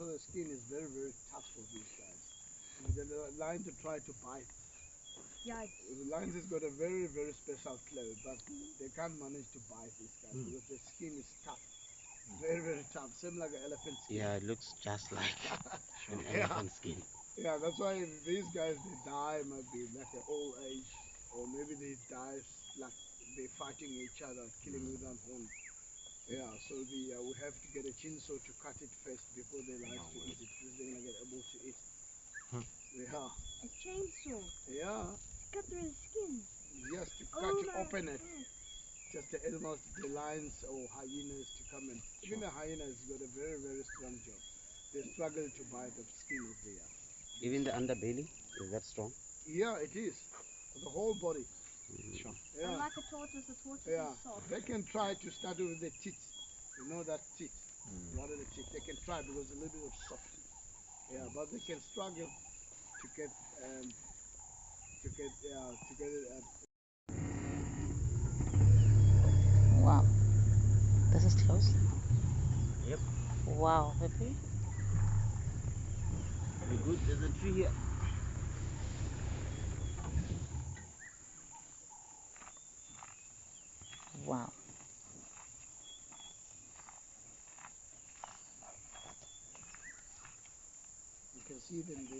also the skin is very, very tough for these guys. The lions to try to bite. Yeah. The lions has got a very, very special claw, but they can't manage to bite these guys because the skin is tough. Very, very tough. Same like an elephant skin. Yeah, it looks just like an Yeah. elephant skin. Yeah, that's why these guys they die might be like an old age, or maybe they die like they're fighting each other, killing without horn. Yeah, so we have to get a chainsaw to cut it first before they like to eat it, because they're gonna get able to eat. Yeah. A chainsaw. Yeah. Cut through the skin. Just to cut Oh to my open it. God. Just the animals, the lions or hyenas to come in. Even the hyenas got a very, very strong jaw. They struggle to bite the skin of the Even the underbelly is that strong? Yeah, it is. The whole body. Sure. Yeah. Unlike a tortoise Yeah. is soft. They can try to start with the teeth. You know that teeth. Rather the teeth. They can try because a little bit of soft. Yeah, but they can struggle to get to get it Wow, this is close. Yep. Wow, happy. Very good. There's a tree here. Wow. you can see them there.